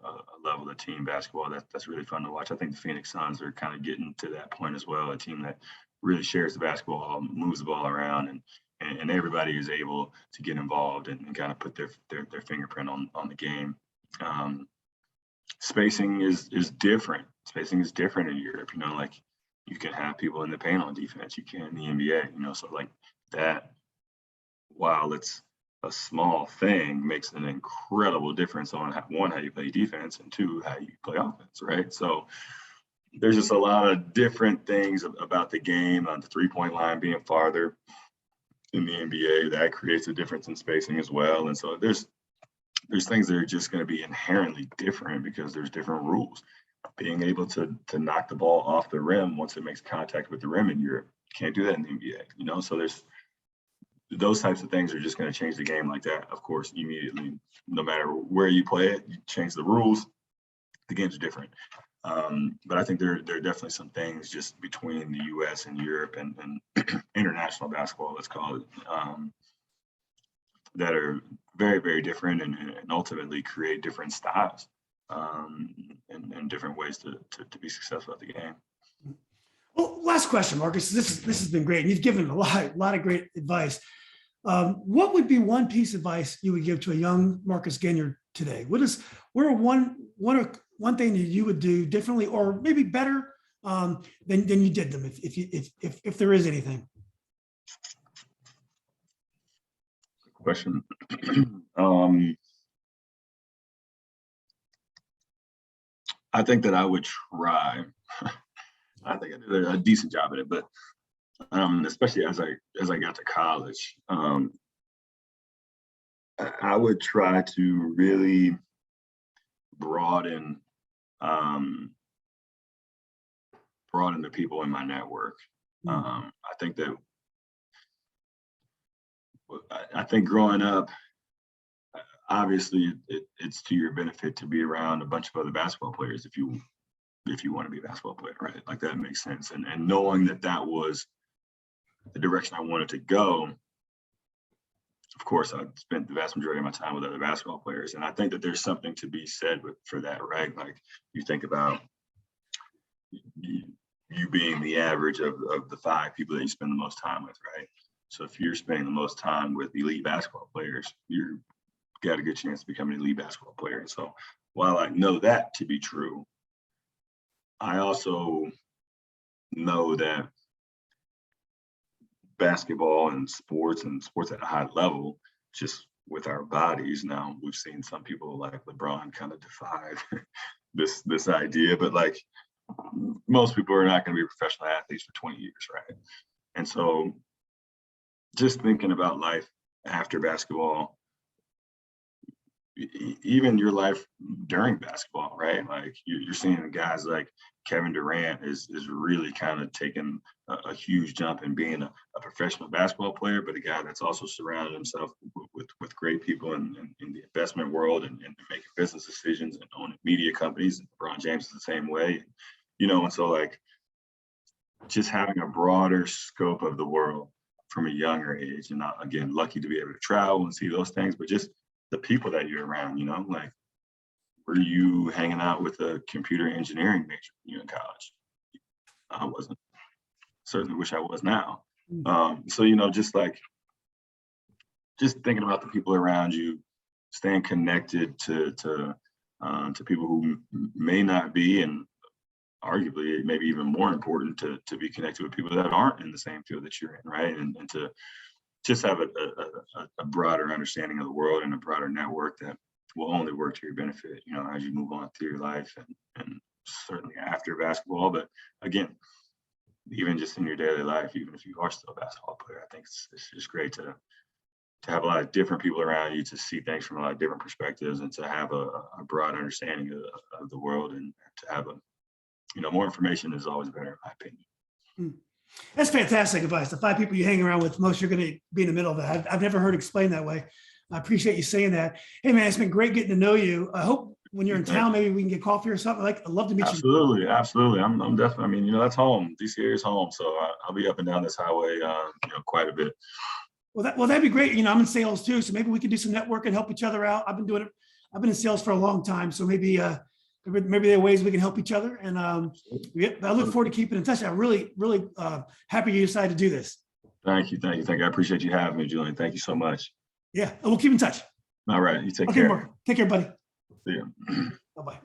level of team basketball that's really fun to watch. I think the Phoenix Suns are kind of getting to that point as well, a team that really shares the basketball, moves the ball around, and everybody is able to get involved and kind of put their fingerprint on the game. Spacing is different. Spacing is different in Europe. Like you can have people in the paint on defense. You can in the NBA. So like that, while it's a small thing, makes an incredible difference on how you play defense, and two, how you play offense, right? So there's just a lot of different things about the game, on the three-point line being farther in the NBA, that creates a difference in spacing as well. And so there's things that are just going to be inherently different because there's different rules. Being able to knock the ball off the rim once it makes contact with the rim in Europe, you can't do that in the NBA. So there's those types of things are just going to change the game like that, of course, immediately. No matter where you play it, you change the rules, the game's different. But I think there are definitely some things just between the U.S. and Europe and international basketball, let's call it, that are very, very different and ultimately create different styles and different ways to be successful at the game. Well, last question, Marcus. This has been great. You've given a lot of great advice. What would be one piece of advice you would give to a young Marcus Ginyard today? What is one thing that you would do differently, or maybe better than you did them, if there is anything? Good question. I think that I would try. I think I did a decent job at it, but especially as I got to college, I would try to really broaden the people in my network. I think growing up, obviously it's to your benefit to be around a bunch of other basketball players if you want to be a basketball player, right? Like that makes sense. And knowing that was the direction I wanted to go, of course, I spent the vast majority of my time with other basketball players. And I think that there's something to be said for that, right? Like you think about you being the average of the 5 people that you spend the most time with, right? So if you're spending the most time with elite basketball players, you've got a good chance to become an elite basketball player. And so while I know that to be true, I also know that basketball and sports at a high level, just with our bodies now, we've seen some people like LeBron kind of defy this idea, but like most people are not going to be professional athletes for 20 years, right? And so just thinking about life after basketball, even your life during basketball, right? Like you're seeing guys like Kevin Durant is really kind of taking a huge jump in being a professional basketball player, but a guy that's also surrounded himself with great people in the investment world and making business decisions and owning media companies. LeBron James is the same way, and so like just having a broader scope of the world from a younger age. And not, again, lucky to be able to travel and see those things, but just the people that you're around, like, were you hanging out with a computer engineering major when you were in college? I wasn't. Certainly wish I was now. So, just thinking about the people around you, staying connected to people who may not be, and arguably maybe even more important to be connected with people that aren't in the same field that you're in, right? And to just have a broader understanding of the world and a broader network that will only work to your benefit, as you move on through your life and certainly after basketball. But again, even just in your daily life, even if you are still a basketball player, I think it's just great to have a lot of different people around you, to see things from a lot of different perspectives, and to have a broad understanding of the world, and to have more information is always better, in my opinion. That's fantastic advice. The 5 people you hang around with, most you're going to be in the middle of that. I've never heard it explained that way. I appreciate you saying that. Hey man, it's been great getting to know you. I hope when you're in town, maybe we can get coffee or something. I'd love to meet you. Absolutely. I'm definitely, that's home. DC area is home. So I'll be up and down this highway, quite a bit. Well, that'd be great. I'm in sales too. So maybe we can do some network and help each other out. I've been doing it. I've been in sales for a long time. So maybe there are ways we can help each other. And I look forward to keeping in touch. I'm really, really happy you decided to do this. Thank you. I appreciate you having me, Julian. Thank you so much. Yeah, we'll keep in touch. All right. You take care. Take care, buddy. See you. Bye-bye.